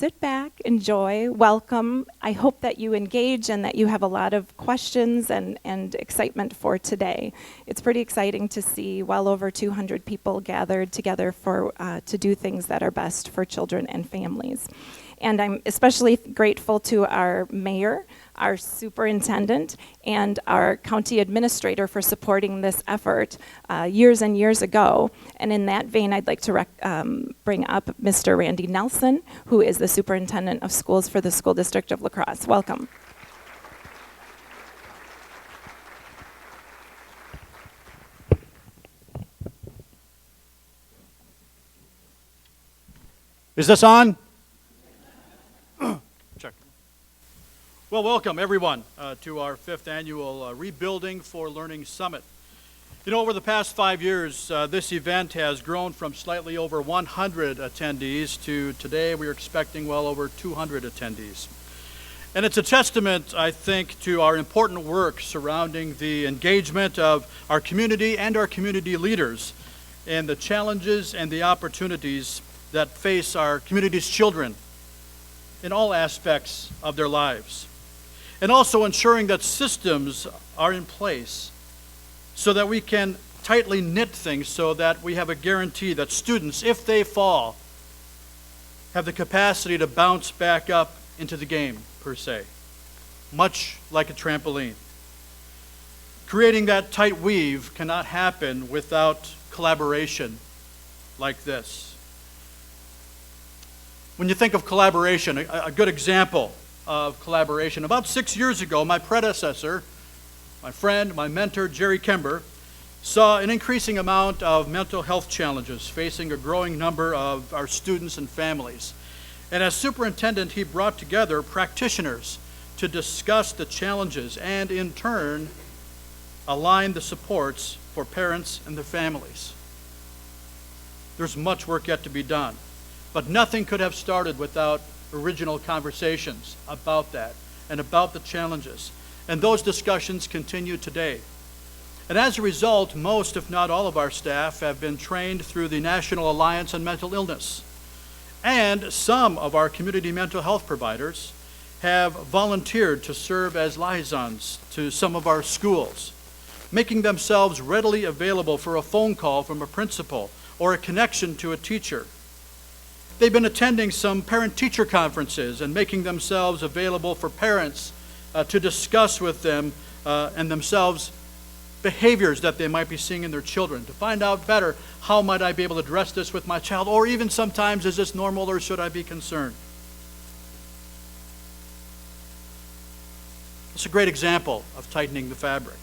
sit back, enjoy, welcome. I hope that you engage and that you have a lot of questions and excitement for today. It's pretty exciting to see well over 200 people gathered together to do things that are best for children and families. And I'm especially grateful to our mayor, our superintendent, and our county administrator for supporting this effort years and years ago. And in that vein, I'd like to bring up Mr. Randy Nelson, who is the superintendent of schools for the school district of La Crosse. Welcome. Is this on? Check. Well, welcome everyone to our 5th annual Rebuilding for Learning Summit. You know, over the past 5 years, this event has grown from slightly over 100 attendees to today we are expecting well over 200 attendees. And it's a testament, I think, to our important work surrounding the engagement of our community and our community leaders and the challenges and the opportunities that face our community's children in all aspects of their lives. And also ensuring that systems are in place so that we can tightly knit things so that we have a guarantee that students, if they fall, have the capacity to bounce back up into the game, per se, much like a trampoline. Creating that tight weave cannot happen without collaboration like this. When you think of collaboration, a good example of collaboration, about 6 years ago, my predecessor, my friend, my mentor, Jerry Kember, saw an increasing amount of mental health challenges facing a growing number of our students and families. And as superintendent, he brought together practitioners to discuss the challenges and, in turn, align the supports for parents and their families. There's much work yet to be done. But nothing could have started without original conversations about that and about the challenges. And those discussions continue today. And as a result, most, if not all of our staff have been trained through the National Alliance on Mental Illness. And some of our community mental health providers have volunteered to serve as liaisons to some of our schools, making themselves readily available for a phone call from a principal or a connection to a teacher. They've been attending some parent-teacher conferences and making themselves available for parents to discuss with them and themselves behaviors that they might be seeing in their children, to find out better how might I be able to address this with my child, or even sometimes, is this normal or should I be concerned? It's a great example of tightening the fabric.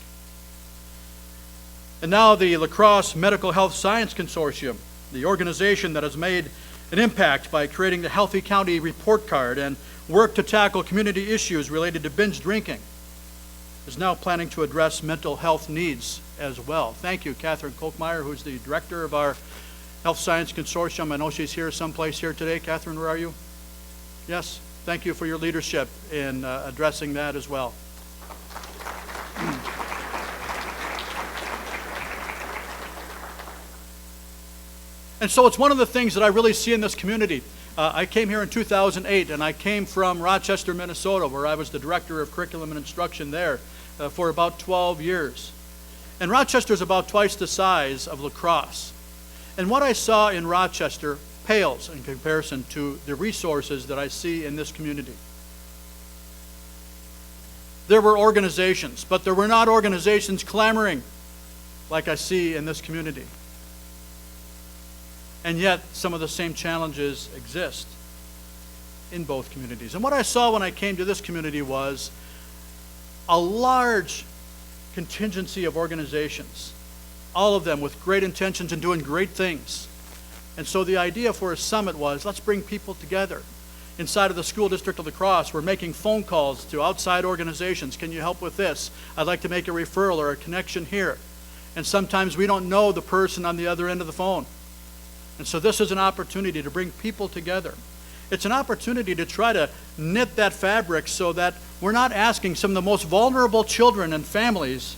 And now the La Crosse Medical Health Science Consortium, the organization that has made an impact by creating the Healthy County Report Card and work to tackle community issues related to binge drinking, is now planning to address mental health needs as well. Thank you, Catherine Kolkmeyer, who's the director of our Health Science Consortium. I know she's here someplace here today. Catherine, where are you? Yes, thank you for your leadership in addressing that as well. And so it's one of the things that I really see in this community. I came here in 2008, and I came from Rochester, Minnesota, where I was the director of curriculum and instruction there for about 12 years. And Rochester is about twice the size of La Crosse. And what I saw in Rochester pales in comparison to the resources that I see in this community. There were organizations, but there were not organizations clamoring like I see in this community. And yet, some of the same challenges exist in both communities. And what I saw when I came to this community was a large contingency of organizations, all of them with great intentions and doing great things. And so the idea for a summit was, let's bring people together. Inside of the school district of La Crosse, we're making phone calls to outside organizations. Can you help with this? I'd like to make a referral or a connection here. And sometimes we don't know the person on the other end of the phone. And so this is an opportunity to bring people together. It's an opportunity to try to knit that fabric so that we're not asking some of the most vulnerable children and families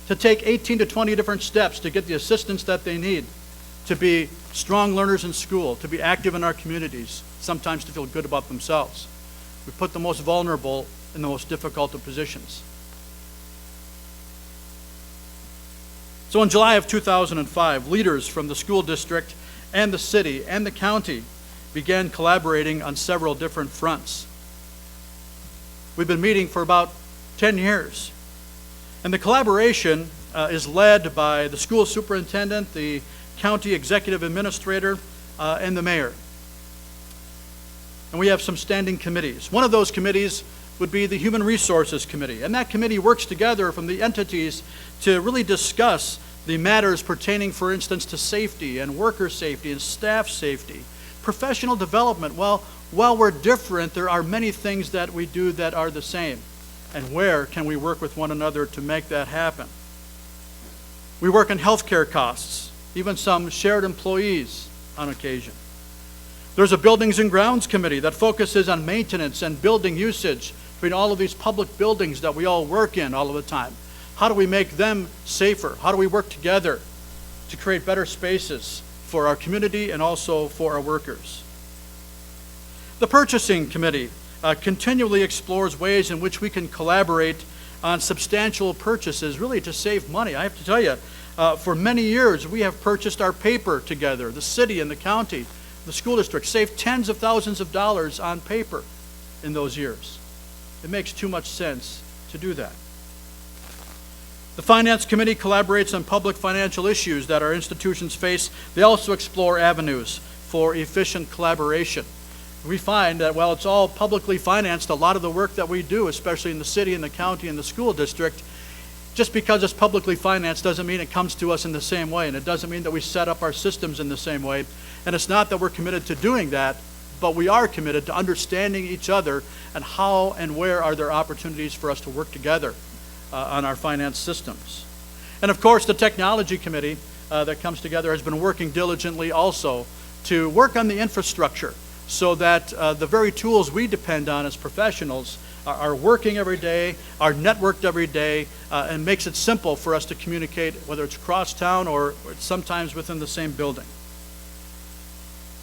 to take 18 to 20 different steps to get the assistance that they need. to be strong learners in school, to be active in our communities, sometimes to feel good about themselves. We put the most vulnerable in the most difficult of positions. So in July of 2005, leaders from the school district and the city and the county began collaborating on several different fronts. We've been meeting for about 10 years. And the collaboration is led by the school superintendent, the county executive administrator, and the mayor. And we have some standing committees. One of those committees would be the Human Resources Committee. And that committee works together from the entities to really discuss the matters pertaining, for instance, to safety and worker safety and staff safety. Professional development, well, while we're different, there are many things that we do that are the same. And where can we work with one another to make that happen? We work on healthcare costs, even some shared employees on occasion. There's a Buildings and Grounds Committee that focuses on maintenance and building usage between all of these public buildings that we all work in all of the time. How do we make them safer? How do we work together to create better spaces for our community and also for our workers? The Purchasing Committee continually explores ways in which we can collaborate on substantial purchases, really to save money. I have to tell you, for many years we have purchased our paper together. The city and the county, the school district saved tens of thousands of dollars on paper in those years. It makes too much sense to do that. The Finance Committee collaborates on public financial issues that our institutions face. They also explore avenues for efficient collaboration. We find that while it's all publicly financed, a lot of the work that we do, especially in the city and the county and the school district, just because it's publicly financed doesn't mean it comes to us in the same way, and it doesn't mean that we set up our systems in the same way. And it's not that we're committed to doing that, but we are committed to understanding each other and how and where are there opportunities for us to work together on our finance systems. And of course, the Technology Committee that comes together has been working diligently also to work on the infrastructure so that the very tools we depend on as professionals are working every day, are networked every day, and makes it simple for us to communicate, whether it's across town or sometimes within the same building.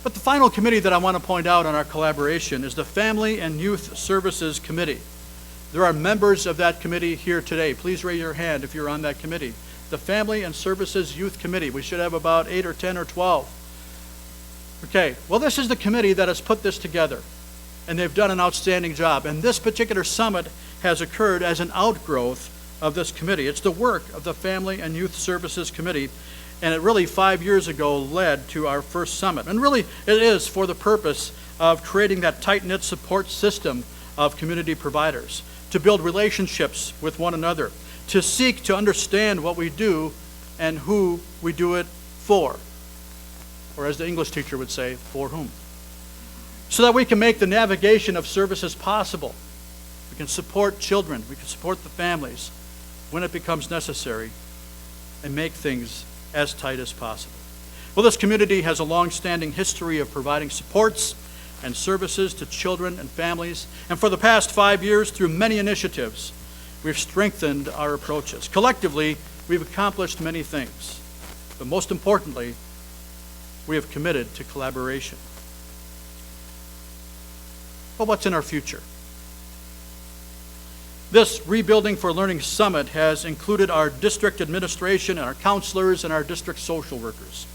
But the final committee that I want to point out on our collaboration is the Family and Youth Services Committee. There are members of that committee here today. Please raise your hand if you're on that committee. The Family and Services Youth Committee. We should have about 8 or 10 or 12. Okay, well, this is the committee that has put this together, and they've done an outstanding job. And this particular summit has occurred as an outgrowth of this committee. It's the work of the Family and Youth Services Committee, and it really 5 years ago led to our first summit. And really, it is for the purpose of creating that tight-knit support system of community providers, to build relationships with one another, to seek to understand what we do and who we do it for. Or as the English teacher would say, for whom. So that we can make the navigation of services possible. We can support children, we can support the families when it becomes necessary, and make things as tight as possible. Well, this community has a long-standing history of providing supports and services to children and families, and for the past 5 years, through many initiatives, we've strengthened our approaches. Collectively, we've accomplished many things, but most importantly, we have committed to collaboration. But what's in our future? This Rebuilding for Learning Summit has included our district administration and our counselors and our district social workers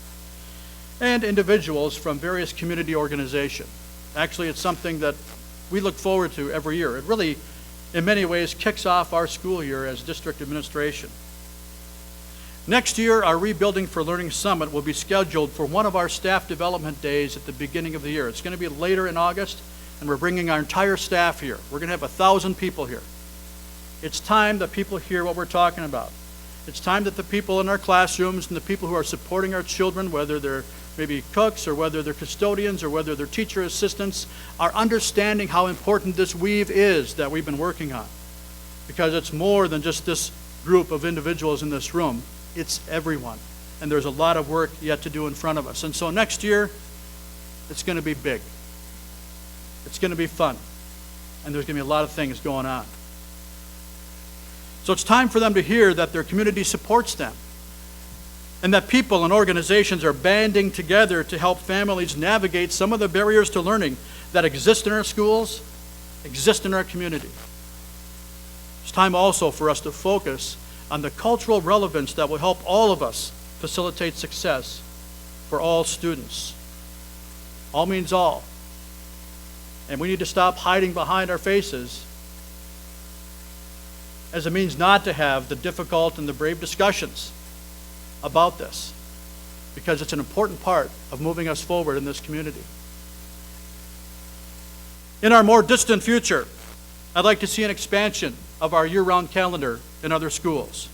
and individuals from various community organizations. Actually, it's something that we look forward to every year. It really, in many ways, kicks off our school year as district administration. Next year, our Rebuilding for Learning Summit will be scheduled for one of our staff development days at the beginning of the year. It's going to be later in August, and we're bringing our entire staff here. We're going to have 1,000 people here. It's time that people hear what we're talking about. It's time that the people in our classrooms and the people who are supporting our children, whether they're maybe cooks or whether they're custodians or whether they're teacher assistants, are understanding how important this weave is that we've been working on. Because it's more than just this group of individuals in this room. It's everyone. And there's a lot of work yet to do in front of us. And so next year, it's going to be big. It's going to be fun. And there's going to be a lot of things going on. So it's time for them to hear that their community supports them. and that people and organizations are banding together to help families navigate some of the barriers to learning that exist in our schools, exist in our community. It's time also for us to focus on the cultural relevance that will help all of us facilitate success for all students. All means all. And we need to stop hiding behind our faces as a means not to have the difficult and the brave discussions about this, because it's an important part of moving us forward in this community. In our more distant future, I'd like to see an expansion of our year-round calendar in other schools.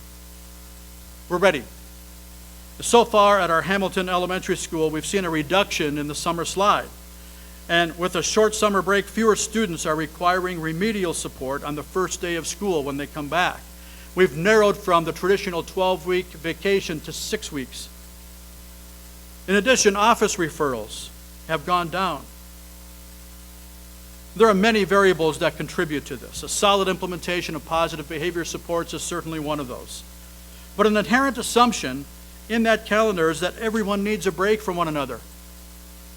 We're ready. So far at our Hamilton Elementary School, we've seen a reduction in the summer slide. And with a short summer break, fewer students are requiring remedial support on the first day of school when they come back. We've narrowed from the traditional 12-week vacation to 6 weeks. In addition, office referrals have gone down. There are many variables that contribute to this. A solid implementation of positive behavior supports is certainly one of those. But an inherent assumption in that calendar is that everyone needs a break from one another.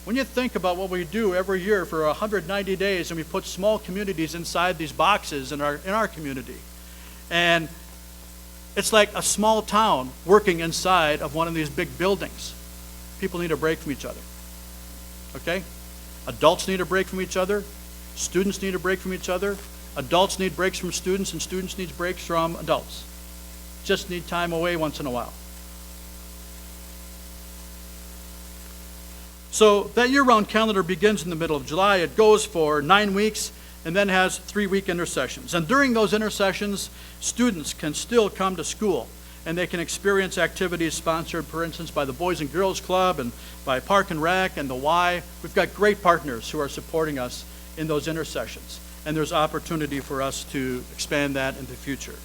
When you think about what we do every year for 190 days, and we put small communities inside these boxes in our community, and it's like a small town working inside of one of these big buildings. People need a break from each other. Okay? Adults need a break from each other. Students need a break from each other. Adults need breaks from students, and students need breaks from adults. Just need time away once in a while. So that year-round calendar begins in the middle of July. It goes for 9 weeks and then has 3-week intersessions. And during those intersessions, students can still come to school, and they can experience activities sponsored, for instance, by the Boys and Girls Club and by Park and Rec and the Y. We've got great partners who are supporting us in those intersessions, and there's opportunity for us to expand that in the future.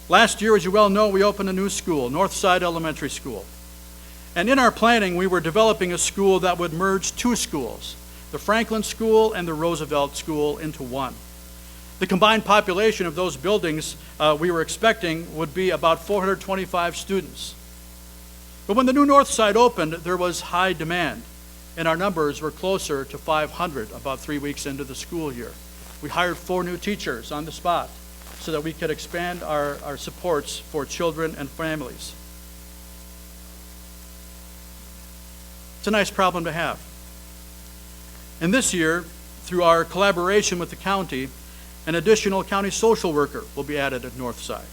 Last year, as you well know, we opened a new school, Northside Elementary School. And in our planning, we were developing a school that would merge 2 schools, the Franklin School and the Roosevelt School, into one. The combined population of those buildings we were expecting would be about 425 students. But when the new Northside opened, there was high demand, and our numbers were closer to 500 about 3 weeks into the school year. We hired 4 new teachers on the spot so that we could expand our supports for children and families. It's a nice problem to have. And this year, through our collaboration with the county, an additional county social worker will be added at Northside.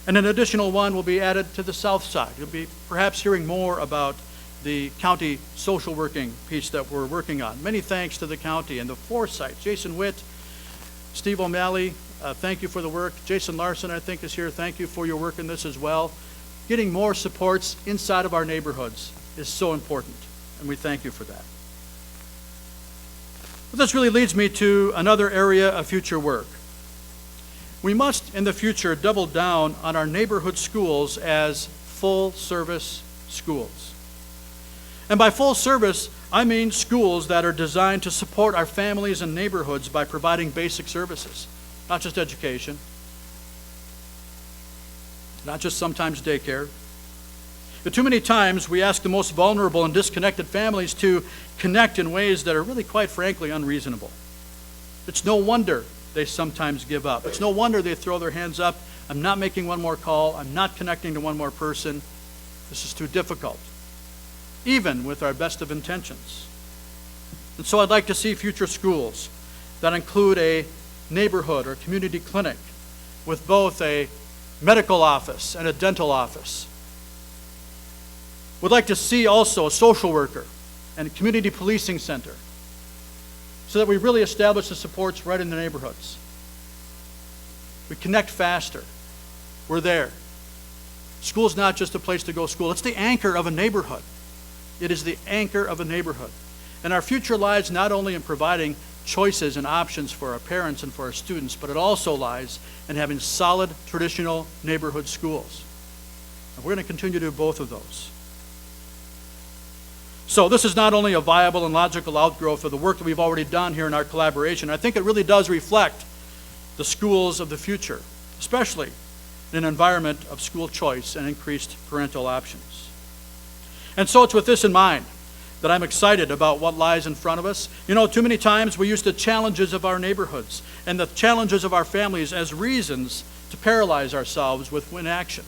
And an additional one will be added to the south side. You'll be perhaps hearing more about the county social working piece that we're working on. Many thanks to the county and the foresight. Jason Witt, Steve O'Malley, thank you for the work. Jason Larson, I think, is here. Thank you for your work in this as well. Getting more supports inside of our neighborhoods is so important, and we thank you for that. But this really leads me to another area of future work. We must, in the future, double down on our neighborhood schools as full-service schools. And by full service, I mean schools that are designed to support our families and neighborhoods by providing basic services, not just education, not just sometimes daycare. But too many times we ask the most vulnerable and disconnected families to connect in ways that are really, quite frankly, unreasonable. It's no wonder they sometimes give up. It's no wonder they throw their hands up. I'm not making one more call. I'm not connecting to one more person. This is too difficult, even with our best of intentions. And so I'd like to see future schools that include a neighborhood or community clinic with both a medical office and a dental office. Would like to see also a social worker and a community policing center so that we really establish the supports right in the neighborhoods. We connect faster. We're there. School's not just a place to go to school. It's the anchor of a neighborhood. It is the anchor of a neighborhood. And our future lies not only in providing choices and options for our parents and for our students, but it also lies in having solid traditional neighborhood schools. And we're going to continue to do both of those. So this is not only a viable and logical outgrowth of the work that we've already done here in our collaboration. I think it really does reflect the schools of the future, especially in an environment of school choice and increased parental options. And so it's with this in mind that I'm excited about what lies in front of us. You know, too many times we use the challenges of our neighborhoods and the challenges of our families as reasons to paralyze ourselves with inaction.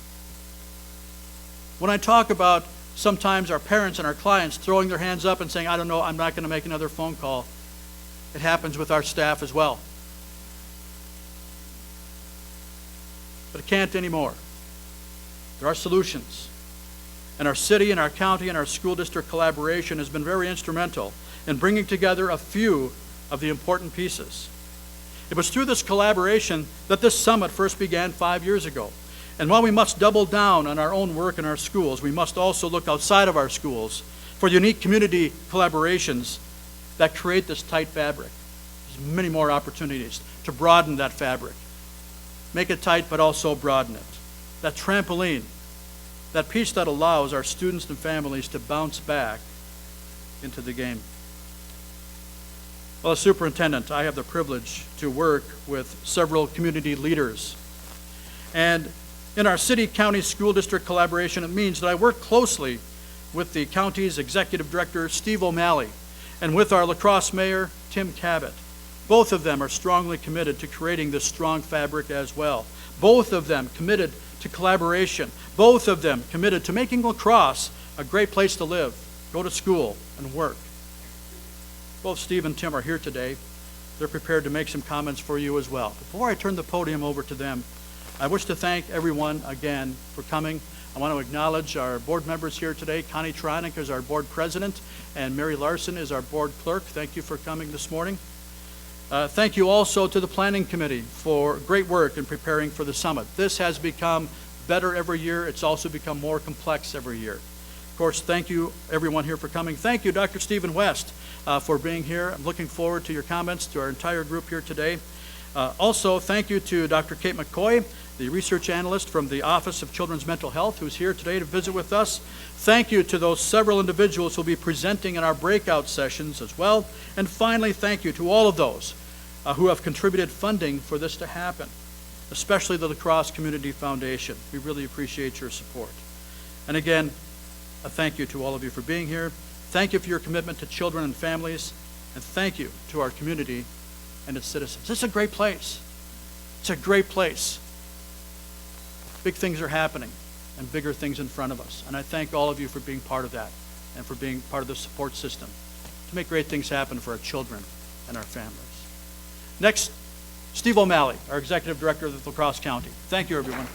When I talk about sometimes our parents and our clients throwing their hands up and saying, I don't know, I'm not going to make another phone call, it happens with our staff as well. But it can't anymore. There are solutions. And our city and our county and our school district collaboration has been very instrumental in bringing together a few of the important pieces. It was through this collaboration that this summit first began 5 years ago. And while we must double down on our own work in our schools, we must also look outside of our schools for unique community collaborations that create this tight fabric. There's many more opportunities to broaden that fabric. Make it tight, but also broaden it. That trampoline, that piece that allows our students and families to bounce back into the game. Well, as superintendent, I have the privilege to work with several community leaders. And in our city, county, school district collaboration, it means that I work closely with the county's executive director, Steve O'Malley, and with our La Crosse mayor, Tim Kabat. Both of them are strongly committed to creating this strong fabric as well. Both of them committed to collaboration. Both of them committed to making La Crosse a great place to live, go to school, and work. Both Steve and Tim are here today. They're prepared to make some comments for you as well. Before I turn the podium over to them, I wish to thank everyone again for coming. I want to acknowledge our board members here today. Connie Tronick is our board president, and Mary Larson is our board clerk. Thank you for coming this morning. Thank you also to the Planning Committee for great work in preparing for the summit. This has become better every year. It's also become more complex every year. Of course, thank you everyone here for coming. Thank you, Dr. Stephen West, for being here. I'm looking forward to your comments, to our entire group here today. Also, thank you to Dr. Kate McCoy, the research analyst from the Office of Children's Mental Health, who's here today to visit with us. Thank you to those several individuals who will be presenting in our breakout sessions as well. And finally, thank you to all of those who have contributed funding for this to happen, especially the La Crosse Community Foundation. We really appreciate your support. And again, a thank you to all of you for being here. Thank you for your commitment to children and families, and thank you to our community and its citizens. This is a great place. It's a great place. Big things are happening and bigger things in front of us. And I thank all of you for being part of that and for being part of the support system to make great things happen for our children and our families. Next, Steve O'Malley, our Executive Director of La Crosse County. Thank you, everyone.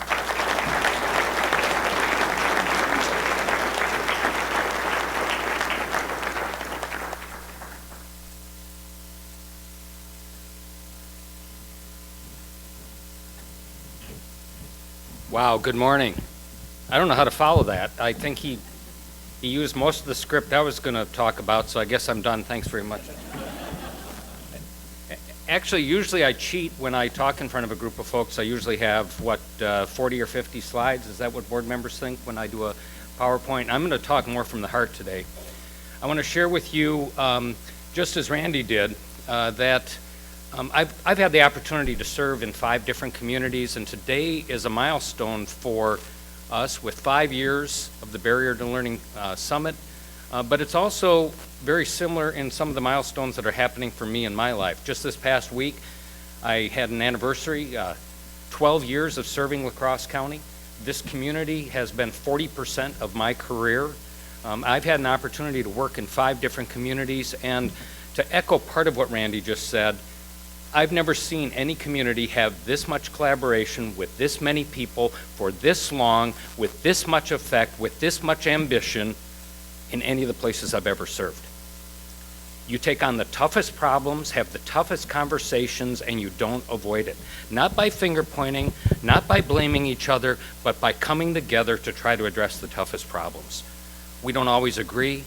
Wow, good morning. I don't know how to follow that. I think he used most of the script I was going to talk about, so I guess I'm done. Thanks very much. Actually, usually I cheat when I talk in front of a group of folks. I usually have, 40 or 50 slides? Is that what board members think when I do a PowerPoint? I'm going to talk more from the heart today. I want to share with you, just as Randy did, that I've had the opportunity to serve in 5 different communities, and today is a milestone for us with 5 years of the Barrier to Learning Summit, but it's also very similar in some of the milestones that are happening for me in my life. Just this past week, I had an anniversary, 12 years of serving La Crosse County. This community has been 40% of my career. I've had an opportunity to work in 5 different communities, and to echo part of what Randy just said, I've never seen any community have this much collaboration with this many people for this long, with this much effect, with this much ambition in any of the places I've ever served. You take on the toughest problems, have the toughest conversations, and you don't avoid it. Not by finger pointing, not by blaming each other, but by coming together to try to address the toughest problems. We don't always agree.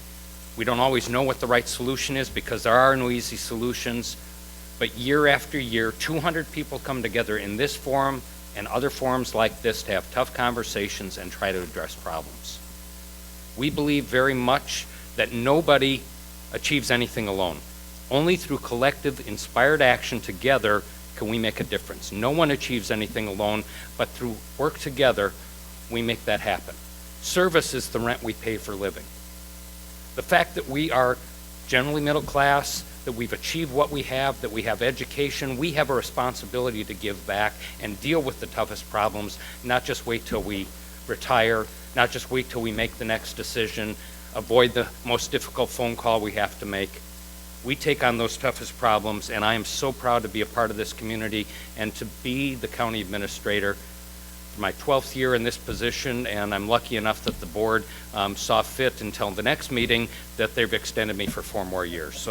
We don't always know what the right solution is because there are no easy solutions. But year after year, 200 people come together in this forum and other forums like this to have tough conversations and try to address problems. We believe very much that nobody achieves anything alone. Only through collective, inspired action together can we make a difference. No one achieves anything alone, but through work together, we make that happen. Service is the rent we pay for living. The fact that we are generally middle class, that we've achieved what we have, that we have education, we have a responsibility to give back and deal with the toughest problems, not just wait till we retire, not just wait till we make the next decision, avoid the most difficult phone call we have to make. We take on those toughest problems, and I am so proud to be a part of this community and to be the county administrator for my 12th year in this position, and I'm lucky enough that the board saw fit until the next meeting that they've extended me for 4 more years.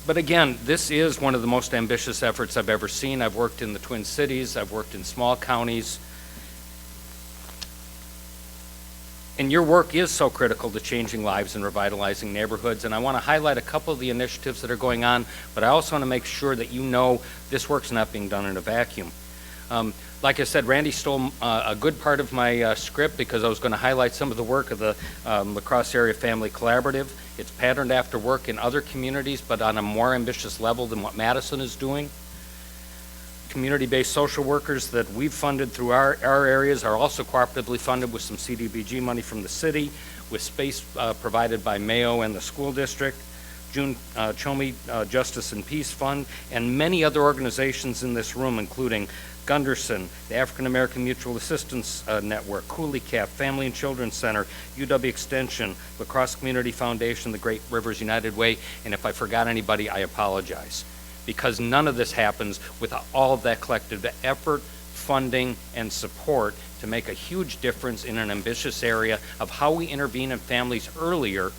But again, this is one of the most ambitious efforts I've ever seen. I've worked in the Twin Cities, I've worked in small counties, and your work is so critical to changing lives and revitalizing neighborhoods. And I want to highlight a couple of the initiatives that are going on, but I also want to make sure that you know this work's not being done in a vacuum. Like I said, Randy stole a good part of my script because I was going to highlight some of the work of the La Crosse Area Family Collaborative. It's patterned after work in other communities, but on a more ambitious level than what Madison is doing. Community-based social workers that we've funded through our areas are also cooperatively funded with some CDBG money from the city, with space provided by Mayo and the school district, June Chomey Justice and Peace Fund, and many other organizations in this room, including Gunderson, the African American Mutual Assistance Network, Cooley Cap, Family and Children's Center, UW Extension, La Crosse Community Foundation, the Great Rivers United Way, and if I forgot anybody, I apologize. Because none of this happens without all of that collective effort, funding, and support to make a huge difference in an ambitious area of how we intervene in families earlier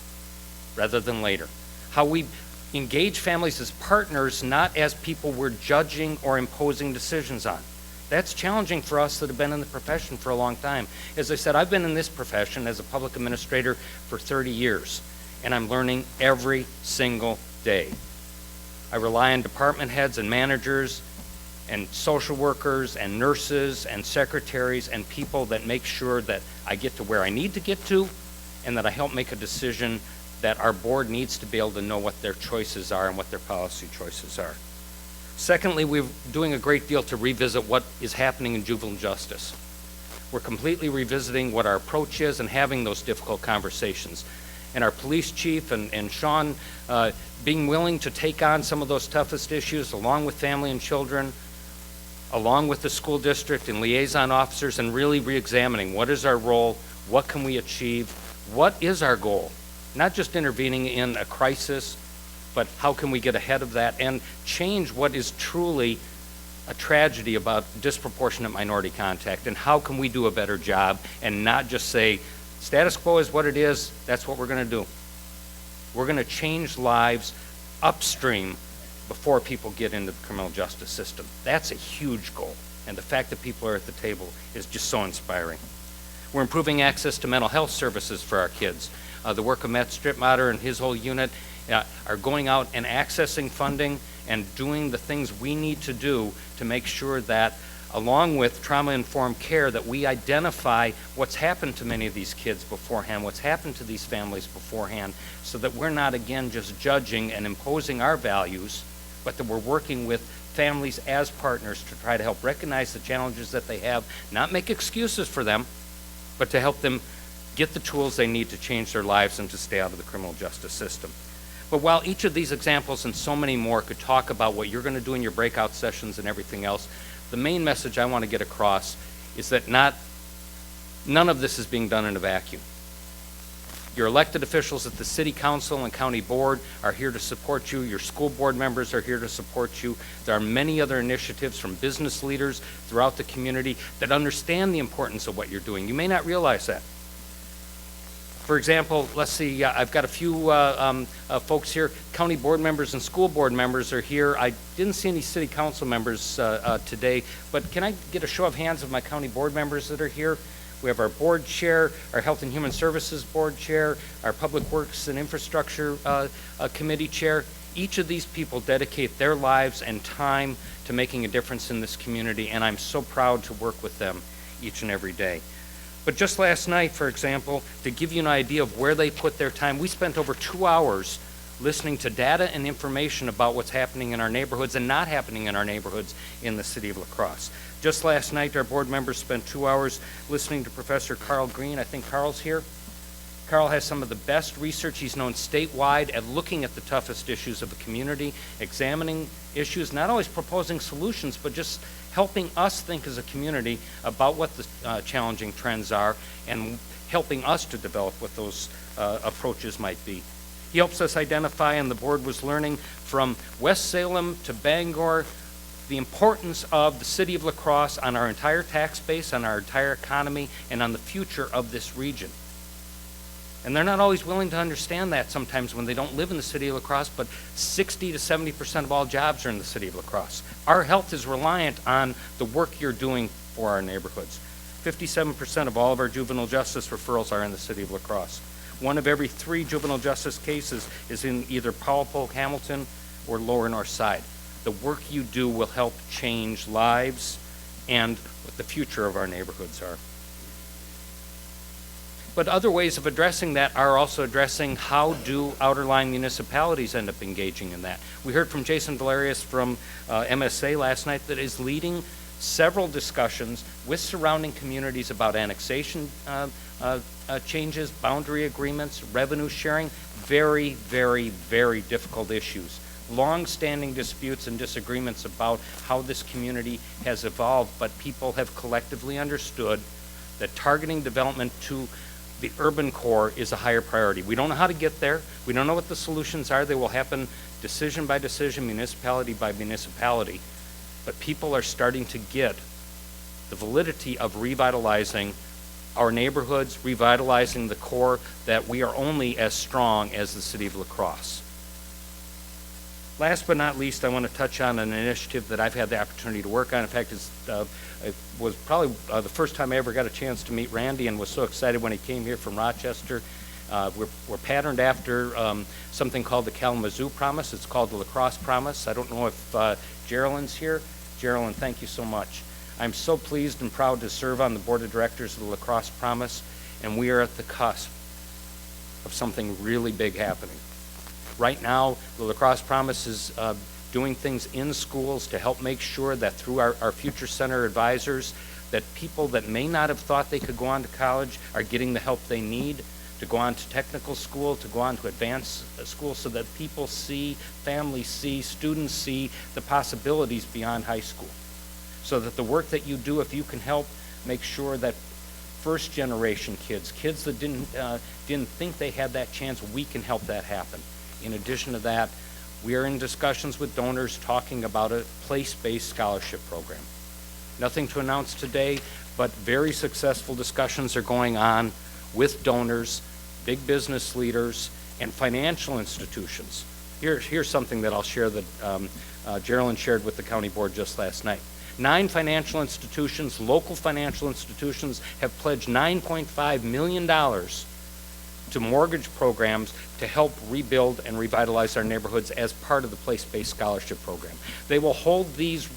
rather than later. How we engage families as partners, not as people we're judging or imposing decisions on. That's challenging for us that have been in the profession for a long time. As I said, I've been in this profession as a public administrator for 30 years, and I'm learning every single day. I rely on department heads and managers and social workers and nurses and secretaries and people that make sure that I get to where I need to get to and that I help make a decision that our board needs to be able to know what their choices are and what their policy choices are. Secondly, we're doing a great deal to revisit what is happening in juvenile justice. We're completely revisiting what our approach is and having those difficult conversations. And our police chief and Sean being willing to take on some of those toughest issues along with family and children, along with the school district and liaison officers, and really re-examining what is our role, what can we achieve, what is our goal? Not just intervening in a crisis, but how can we get ahead of that and change what is truly a tragedy about disproportionate minority contact, and how can we do a better job and not just say, status quo is what it is, that's what we're going to do. We're going to change lives upstream before people get into the criminal justice system. That's a huge goal, and the fact that people are at the table is just so inspiring. We're improving access to mental health services for our kids. The work of Matt Strittmatter and his whole unit are going out and accessing funding and doing the things we need to do to make sure that, along with trauma-informed care, that we identify what's happened to many of these kids beforehand, what's happened to these families beforehand, so that we're not, again, just judging and imposing our values, but that we're working with families as partners to try to help recognize the challenges that they have, not make excuses for them, but to help them get the tools they need to change their lives and to stay out of the criminal justice system. But while each of these examples and so many more could talk about what you're going to do in your breakout sessions and everything else, the main message I want to get across is that none of this is being done in a vacuum. Your elected officials at the city council and county board are here to support you. Your school board members are here to support you. There are many other initiatives from business leaders throughout the community that understand the importance of what you're doing. You may not realize that. For example, let's see, I've got a few folks here. County board members and school board members are here. I didn't see any city council members today, but can I get a show of hands of my county board members that are here? We have our board chair, our Health and Human Services board chair, our Public Works and Infrastructure committee chair. Each of these people dedicate their lives and time to making a difference in this community, and I'm so proud to work with them each and every day. But just last night, for example, to give you an idea of where they put their time, we spent over 2 hours listening to data and information about what's happening in our neighborhoods and not happening in our neighborhoods in the city of La Crosse. Just last night, our board members spent 2 hours listening to Professor Carl Green. I think Carl's here. Carl has some of the best research he's known statewide at looking at the toughest issues of the community, examining issues, not always proposing solutions, but just helping us think as a community about what the challenging trends are and helping us to develop what those approaches might be. He helps us identify, and the board was learning from West Salem to Bangor, the importance of the city of La Crosse on our entire tax base, on our entire economy, and on the future of this region. And they're not always willing to understand that sometimes when they don't live in the city of La Crosse, but 60 to 70% of all jobs are in the city of La Crosse. Our health is reliant on the work you're doing for our neighborhoods. 57% of all of our juvenile justice referrals are in the city of La Crosse. 1 of every 3 juvenile justice cases is in either Powell Polk, Hamilton, or Lower North Side. The work you do will help change lives and what the future of our neighborhoods are. But other ways of addressing that are also addressing how do outer-lying municipalities end up engaging in that. We heard from Jason Valerius from MSA last night that is leading several discussions with surrounding communities about annexation changes, boundary agreements, revenue sharing, very, very, very difficult issues. Long-standing disputes and disagreements about how this community has evolved, but people have collectively understood that targeting development to the urban core is a higher priority. We don't know how to get there. We don't know what the solutions are. They will happen decision by decision, municipality by municipality. But people are starting to get the validity of revitalizing our neighborhoods, revitalizing the core, that we are only as strong as the city of La Crosse. Last but not least, I want to touch on an initiative that I've had the opportunity to work on. In fact, it was probably the first time I ever got a chance to meet Randy, and was so excited when he came here from Rochester. We're patterned after something called the Kalamazoo Promise. It's called the La Crosse Promise. I don't know if Geraldine's here. Geraldine, thank you so much. I'm so pleased and proud to serve on the board of directors of the La Crosse Promise, and we are at the cusp of something really big happening. Right now, the La Crosse Promise is doing things in schools to help make sure that through our Future Center advisors, that people that may not have thought they could go on to college are getting the help they need to go on to technical school, to go on to advanced school, so that people see, families see, students see the possibilities beyond high school. So that the work that you do, if you can help make sure that first generation kids that didn't think they had that chance, we can help that happen. In addition to that, we are in discussions with donors talking about a place-based scholarship program. Nothing to announce today, but very successful discussions are going on with donors, big business leaders, and financial institutions. Here's something that I'll share that Geraldine shared with the county board just last night. 9 financial institutions, local financial institutions, have pledged $9.5 million to mortgage programs to help rebuild and revitalize our neighborhoods as part of the place-based scholarship program. They will hold these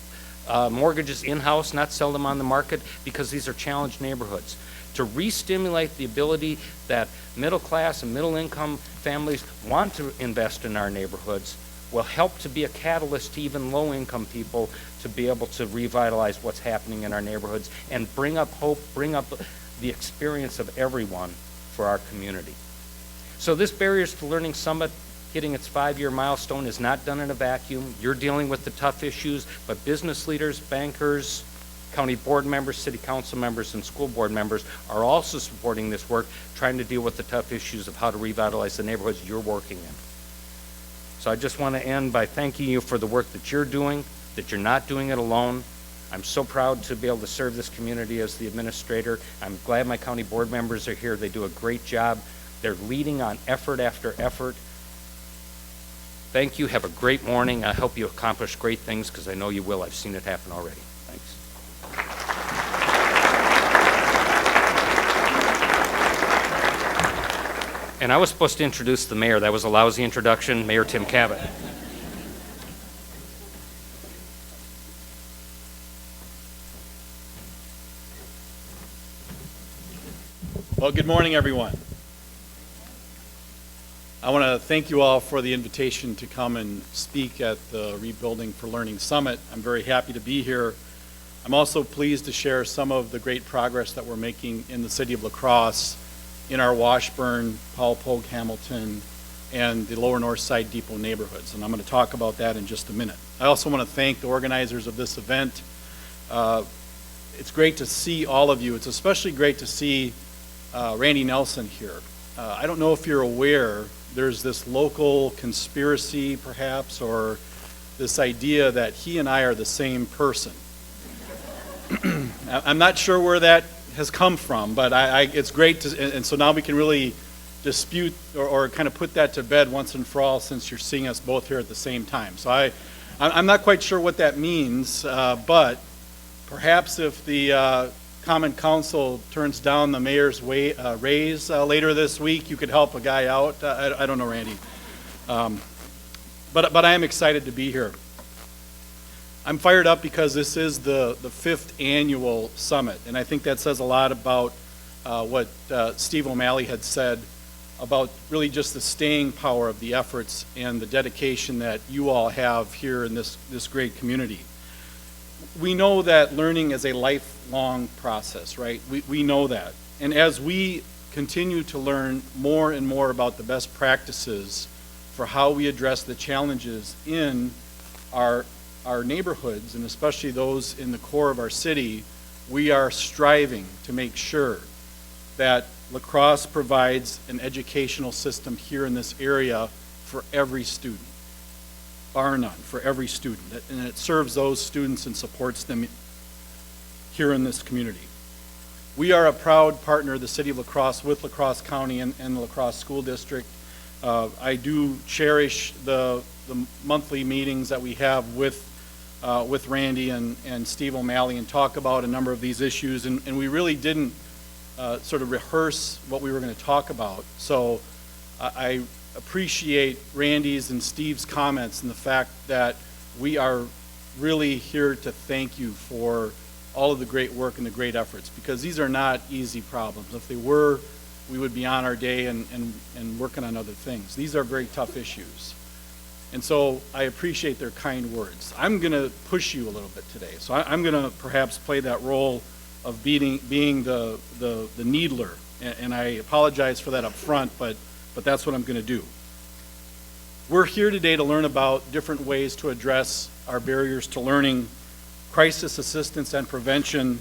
mortgages in-house, not sell them on the market, because these are challenged neighborhoods. To re-stimulate the ability that middle-class and middle-income families want to invest in our neighborhoods will help to be a catalyst to even low-income people to be able to revitalize what's happening in our neighborhoods and bring up hope, bring up the experience of everyone for our community. So this Barriers to Learning Summit hitting its 5-year milestone is not done in a vacuum. You're dealing with the tough issues, but business leaders, bankers, county board members, city council members, and school board members are also supporting this work, trying to deal with the tough issues of how to revitalize the neighborhoods you're working in. So I just want to end by thanking you for the work that you're doing, that you're not doing it alone. I'm so proud to be able to serve this community as the administrator. I'm glad my county board members are here. They do a great job. They're leading on effort after effort. Thank you. Have a great morning. I hope you accomplish great things, because I know you will. I've seen it happen already. Thanks. And I was supposed to introduce the mayor. That was a lousy introduction. Mayor Tim Kabat. Well, good morning, everyone. I want to thank you all for the invitation to come and speak at the Rebuilding for Learning Summit. I'm very happy to be here. I'm also pleased to share some of the great progress that we're making in the city of La Crosse, in our Washburn, Powell Pogue, Hamilton, and the Lower North Side Depot neighborhoods. And I'm going to talk about that in just a minute. I also want to thank the organizers of this event. It's great to see all of you. It's especially great to see Randy Nelson here. I don't know if you're aware, there's this local conspiracy perhaps, or this idea that he and I are the same person. I'm not sure where that has come from, but it's great to, and so now we can really dispute or kind of put that to bed once and for all, since you're seeing us both here at the same time. So I'm not quite sure what that means, but perhaps if the Common Council turns down the mayor's raise later this week, you could help a guy out. I don't know, Randy. But I am excited to be here. I'm fired up because this is the 5th annual summit, and I think that says a lot about what Steve O'Malley had said about really just the staying power of the efforts and the dedication that you all have here in this great community. We know that learning is a lifelong process, right? We know that. And as we continue to learn more and more about the best practices for how we address the challenges in our neighborhoods, and especially those in the core of our city, we are striving to make sure that La Crosse provides an educational system here in this area for every student, bar none, for every student, and it serves those students and supports them here in this community. We are a proud partner of the City of La Crosse with La Crosse County and the La Crosse School District. I do cherish the monthly meetings that we have with Randy and Steve O'Malley and talk about a number of these issues, and we really didn't sort of rehearse what we were going to talk about. So I appreciate Randy's and Steve's comments and the fact that we are really here to thank you for all of the great work and the great efforts, because these are not easy problems. If they were, we would be on our day and working on other things. These are very tough issues. And so I appreciate their kind words. I'm going to push you a little bit today. So I'm going to perhaps play that role of being the needler. And I apologize for that up front, but that's what I'm going to do. We're here today to learn about different ways to address our barriers to learning, crisis assistance and prevention,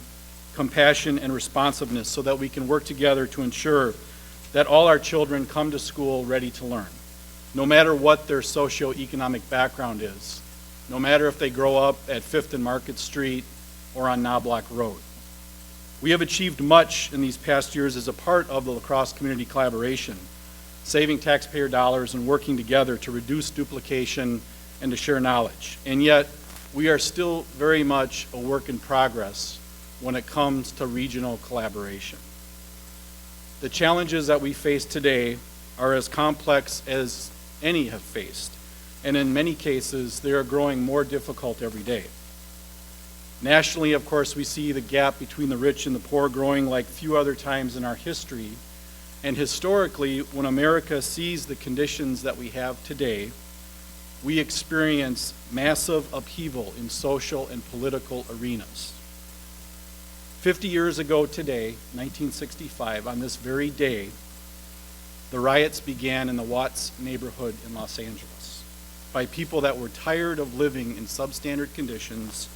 compassion and responsiveness, so that we can work together to ensure that all our children come to school ready to learn, no matter what their socioeconomic background is, no matter if they grow up at 5th and Market Street or on Knobloch Road. We have achieved much in these past years as a part of the La Crosse Community Collaboration, saving taxpayer dollars and working together to reduce duplication and to share knowledge. And yet, we are still very much a work in progress when it comes to regional collaboration. The challenges that we face today are as complex as any have faced, and in many cases, they are growing more difficult every day. Nationally, of course, we see the gap between the rich and the poor growing like few other times in our history, and historically, when America sees the conditions that we have today, we experience massive upheaval in social and political arenas. 50 years ago today, 1965, on this very day, the riots began in the Watts neighborhood in Los Angeles by people that were tired of living in substandard conditions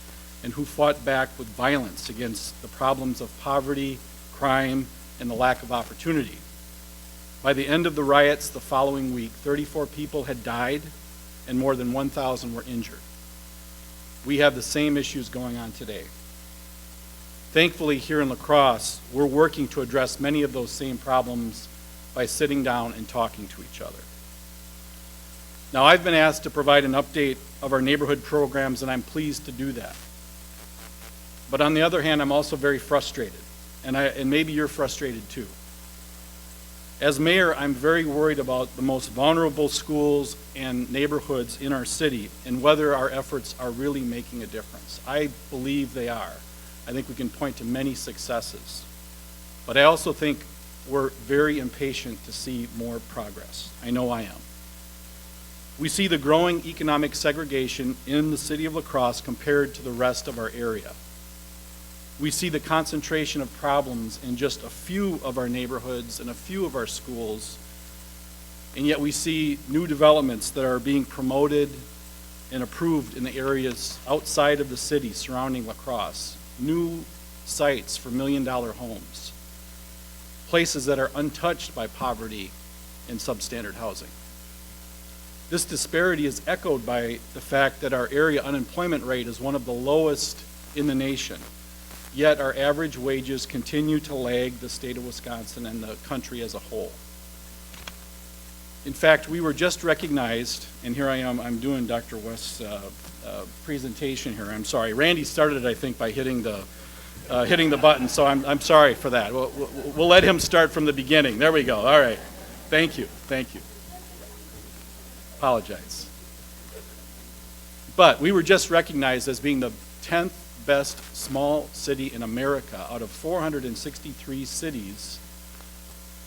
and who fought back with violence against the problems of poverty, crime, and the lack of opportunity. By the end of the riots the following week, 34 people had died and more than 1,000 were injured. We have the same issues going on today. Thankfully, here in La Crosse, we're working to address many of those same problems by sitting down and talking to each other. Now, I've been asked to provide an update of our neighborhood programs, and I'm pleased to do that. But on the other hand, I'm also very frustrated, and maybe you're frustrated too. As mayor, I'm very worried about the most vulnerable schools and neighborhoods in our city and whether our efforts are really making a difference. I believe they are. I think we can point to many successes. But I also think we're very impatient to see more progress. I know I am. We see the growing economic segregation in the city of La Crosse compared to the rest of our area. We see the concentration of problems in just a few of our neighborhoods and a few of our schools, and yet we see new developments that are being promoted and approved in the areas outside of the city surrounding La Crosse, new sites for million-dollar homes, places that are untouched by poverty and substandard housing. This disparity is echoed by the fact that our area unemployment rate is one of the lowest in the nation, yet our average wages continue to lag the state of Wisconsin and the country as a whole. In fact, we were just recognized, and here I am, I'm doing Dr. West's presentation here. I'm sorry. Randy started it, I think, by hitting the button, so I'm sorry for that. We'll let him start from the beginning. There we go. All right. Thank you. Thank you. Apologize. But we were just recognized as being the 10th best small city in America out of 463 cities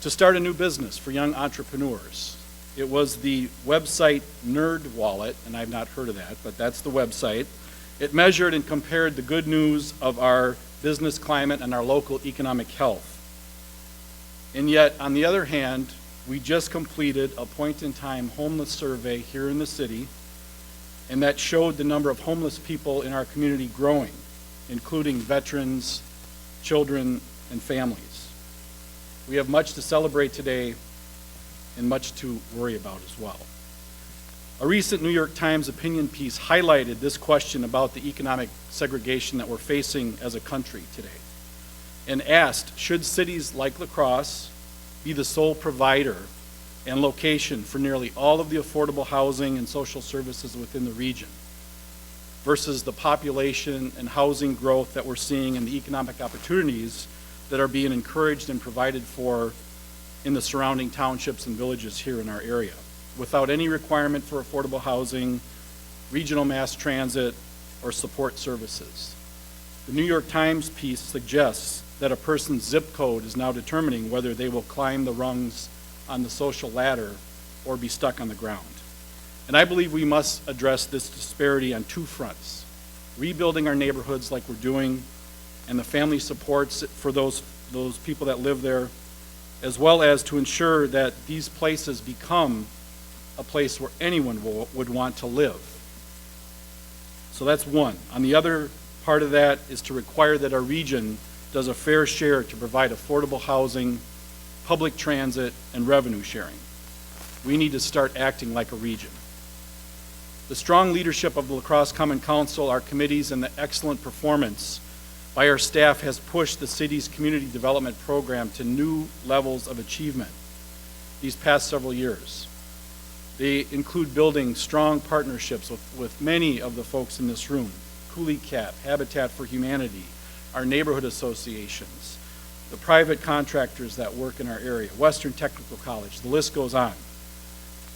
to start a new business for young entrepreneurs. It was the website Nerd Wallet, and I've not heard of that, but that's the website. It measured and compared the good news of our business climate and our local economic health. And yet, on the other hand, we just completed a point-in-time homeless survey here in the city, and that showed the number of homeless people in our community growing, including veterans, children, and families. We have much to celebrate today and much to worry about as well. A recent New York Times opinion piece highlighted this question about the economic segregation that we're facing as a country today and asked, should cities like La Crosse be the sole provider and location for nearly all of the affordable housing and social services within the region versus the population and housing growth that we're seeing and the economic opportunities that are being encouraged and provided for in the surrounding townships and villages here in our area, without any requirement for affordable housing, regional mass transit, or support services. The New York Times piece suggests that a person's zip code is now determining whether they will climb the rungs on the social ladder or be stuck on the ground. And I believe we must address this disparity on two fronts: rebuilding our neighborhoods like we're doing, and the family supports for those people that live there, as well as to ensure that these places become a place where anyone would want to live. So that's one. On the other part of that is to require that our region does a fair share to provide affordable housing, public transit, and revenue sharing. We need to start acting like a region. The strong leadership of the La Crosse Common Council, our committees, and the excellent performance by our staff has pushed the city's community development program to new levels of achievement these past several years. They include building strong partnerships with many of the folks in this room: Cooley Cap, Habitat for Humanity, our neighborhood associations, the private contractors that work in our area, Western Technical College, the list goes on.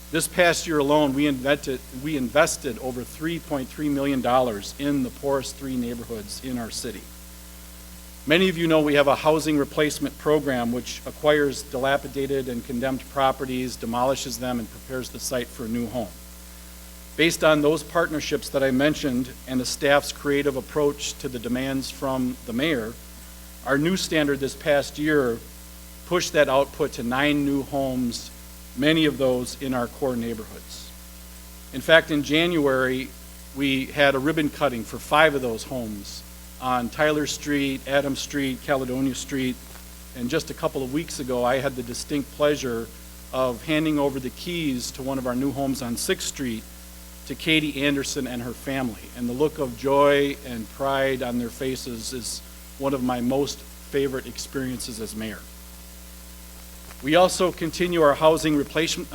This past year alone, we invested over $3.3 million in the poorest 3 neighborhoods in our city. Many of you know we have a housing replacement program which acquires dilapidated and condemned properties, demolishes them, and prepares the site for a new home. Based on those partnerships that I mentioned and the staff's creative approach to the demands from the mayor, our new standard this past year pushed that output to 9 new homes, many of those in our core neighborhoods. In fact, in January, we had a ribbon cutting for 5 of those homes on Tyler Street, Adams Street, Caledonia Street, and just a couple of weeks ago I had the distinct pleasure of handing over the keys to one of our new homes on 6th Street to Katie Anderson and her family. And the look of joy and pride on their faces is one of my most favorite experiences as mayor. We also continue our housing rehabilitation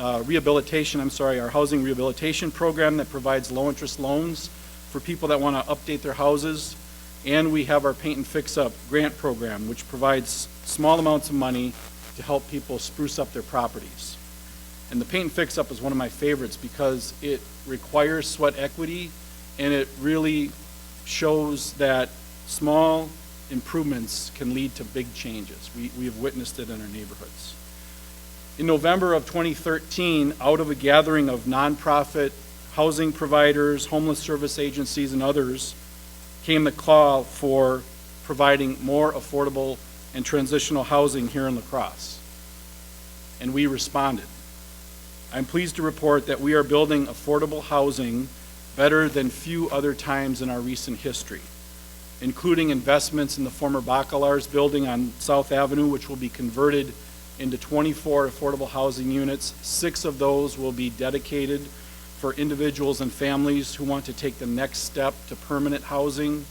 program that provides low-interest loans for people that want to update their houses. And we have our Paint and Fix Up grant program, which provides small amounts of money to help people spruce up their properties. And the Paint and Fix Up is one of my favorites because it requires sweat equity, and it really shows that small improvements can lead to big changes. We have witnessed it in our neighborhoods. In November of 2013, out of a gathering of nonprofit housing providers, homeless service agencies, and others, came the call for providing more affordable and transitional housing here in La Crosse. And we responded. I'm pleased to report that we are building affordable housing better than few other times in our recent history, including investments in the former Bacalar's building on South Avenue, which will be converted into 24 affordable housing units. 6 of those will be dedicated for individuals and families who want to take the next step to permanent housing,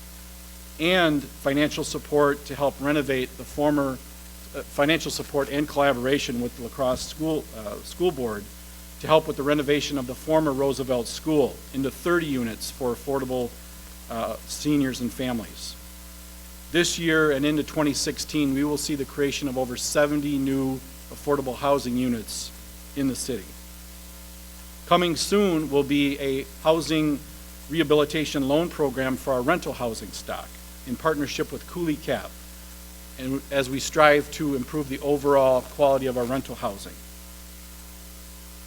and financial support to help renovate the former, financial support and collaboration with the La Crosse School Board to help with the renovation of the former Roosevelt School into 30 units for affordable seniors and families. This year and into 2016, we will see the creation of over 70 new affordable housing units in the city. Coming soon will be a housing rehabilitation loan program for our rental housing stock in partnership with Cooley Cap, and as we strive to improve the overall quality of our rental housing.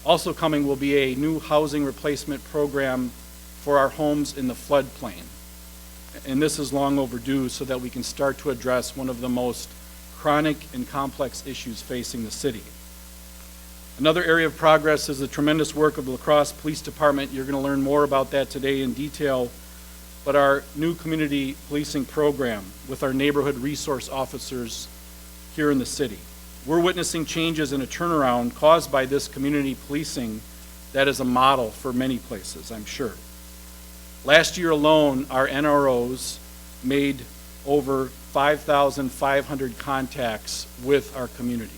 Also coming will be a new housing replacement program for our homes in the floodplain. And this is long overdue so that we can start to address one of the most chronic and complex issues facing the city. Another area of progress is the tremendous work of the La Crosse Police Department. You're going to learn more about that today in detail. But our new community policing program with our neighborhood resource officers here in the city. We're witnessing changes in a turnaround caused by this community policing that is a model for many places, I'm sure. Last year alone, our NROs made over 5,500 contacts with our community.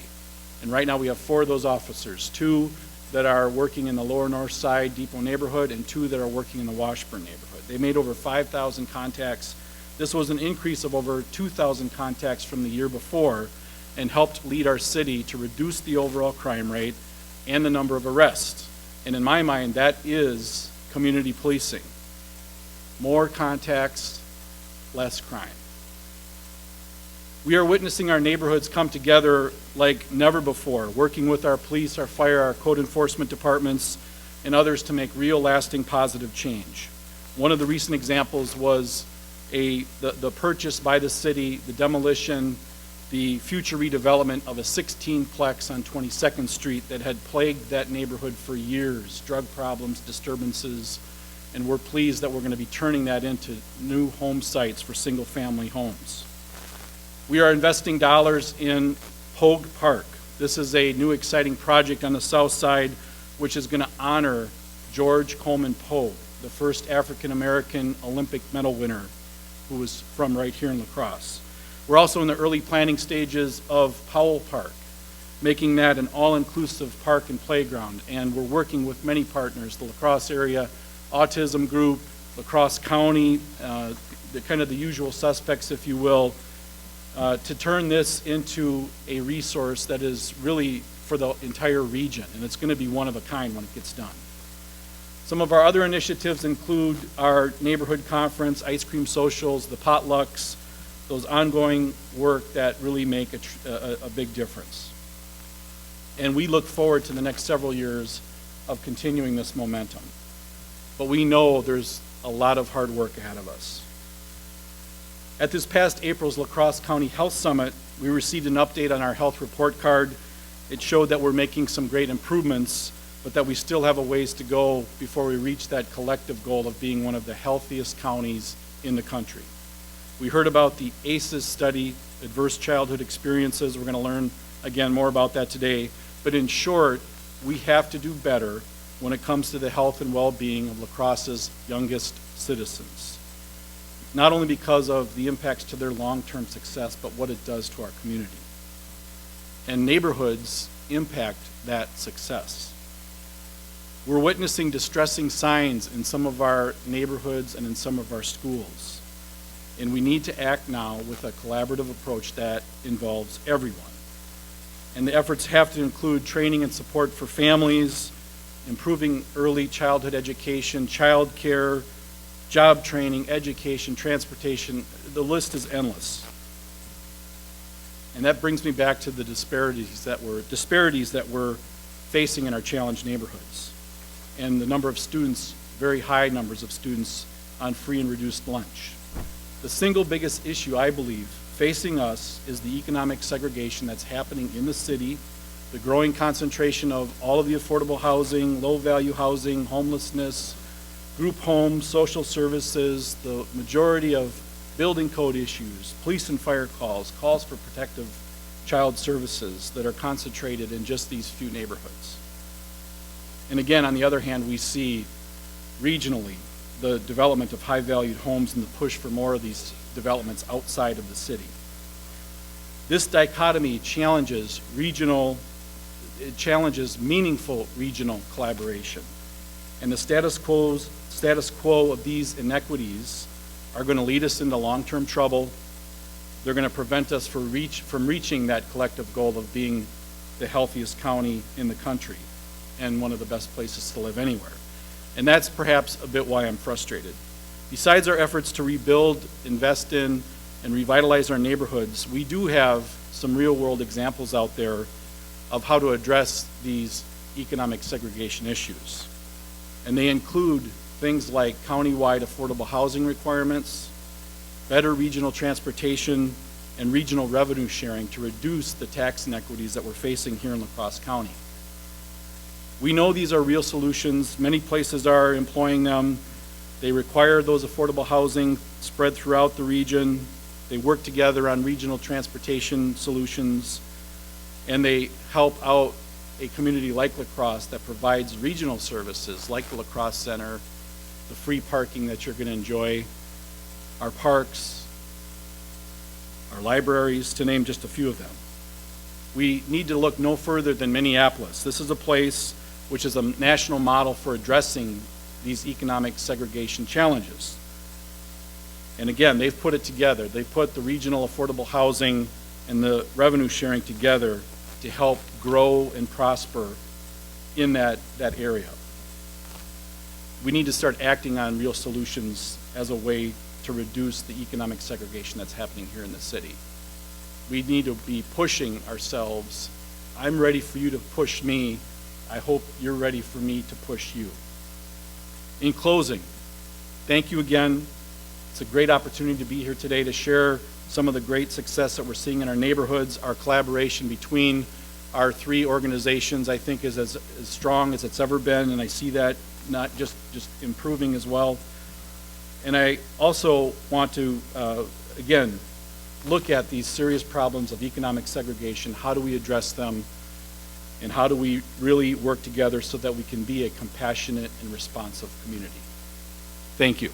And right now we have 4 of those officers, 2 that are working in the Lower North Side Depot neighborhood and 2 that are working in the Washburn neighborhood. They made over 5,000 contacts. This was an increase of over 2,000 contacts from the year before, and helped lead our city to reduce the overall crime rate and the number of arrests. And in my mind, that is community policing. More contacts, less crime. We are witnessing our neighborhoods come together like never before, working with our police, our fire, our code enforcement departments, and others to make real, lasting, positive change. One of the recent examples was the purchase by the city, the demolition, the future redevelopment of a 16-plex on 22nd Street that had plagued that neighborhood for years, drug problems, disturbances, and we're pleased that we're going to be turning that into new home sites for single-family homes. We are investing dollars in Pogue Park. This is a new exciting project on the south side which is going to honor George Coleman Pogue, the first African-American Olympic medal winner who was from right here in La Crosse. We're also in the early planning stages of Powell Park, making that an all-inclusive park and playground, and we're working with many partners, the La Crosse Area Autism Group, La Crosse County, the kind of the usual suspects, if you will, to turn this into a resource that is really for the entire region, and it's going to be one of a kind when it gets done. Some of our other initiatives include our neighborhood conference, ice cream socials, the potlucks, those ongoing work that really make a big difference. And we look forward to the next several years of continuing this momentum. But we know there's a lot of hard work ahead of us. At this past April's La Crosse County Health Summit, we received an update on our health report card. It showed that we're making some great improvements, but that we still have a ways to go before we reach that collective goal of being one of the healthiest counties in the country. We heard about the ACEs study, Adverse Childhood Experiences. We're going to learn, again, more about that today. But in short, we have to do better when it comes to the health and well-being of La Crosse's youngest citizens. Not only because of the impacts to their long-term success, but what it does to our community. And neighborhoods impact that success. We're witnessing distressing signs in some of our neighborhoods and in some of our schools. And we need to act now with a collaborative approach that involves everyone. And the efforts have to include training and support for families, improving early childhood education, child care, job training, education, transportation. The list is endless. And that brings me back to the disparities that we're facing in our challenged neighborhoods. And the number of students, very high numbers of students on free and reduced lunch. The single biggest issue, I believe, facing us is the economic segregation that's happening in the city, the growing concentration of all of the affordable housing, low-value housing, homelessness, group homes, social services, the majority of building code issues, police and fire calls, calls for protective child services that are concentrated in just these few neighborhoods. And again, on the other hand, we see regionally the development of high-valued homes and the push for more of these developments outside of the city. This dichotomy challenges meaningful regional collaboration. And the status quo of these inequities are going to lead us into long-term trouble. They're going to prevent us from reaching that collective goal of being the healthiest county in the country and one of the best places to live anywhere. And that's perhaps a bit why I'm frustrated. Besides our efforts to rebuild, invest in, and revitalize our neighborhoods, we do have some real-world examples out there of how to address these economic segregation issues. And they include things like county-wide affordable housing requirements, better regional transportation, and regional revenue sharing to reduce the tax inequities that we're facing here in La Crosse County. We know these are real solutions. Many places are employing them. They require those affordable housing spread throughout the region. They work together on regional transportation solutions, and they help out a community like La Crosse that provides regional services like the La Crosse Center, the free parking that you're going to enjoy, our parks, our libraries, to name just a few of them. We need to look no further than Minneapolis. This is a place which is a national model for addressing these economic segregation challenges. And again, they've put it together. They put the regional affordable housing and the revenue sharing together to help grow and prosper in that area. We need to start acting on real solutions as a way to reduce the economic segregation that's happening here in the city. We need to be pushing ourselves. I'm ready for you to push me. I hope you're ready for me to push you. In closing, thank you again. It's a great opportunity to be here today to share some of the great success that we're seeing in our neighborhoods. Our collaboration between our three organizations, I think, is as strong as it's ever been, and I see that not just improving as well. And I also want to, again, look at these serious problems of economic segregation. How do we address them? And how do we really work together so that we can be a compassionate and responsive community? Thank you.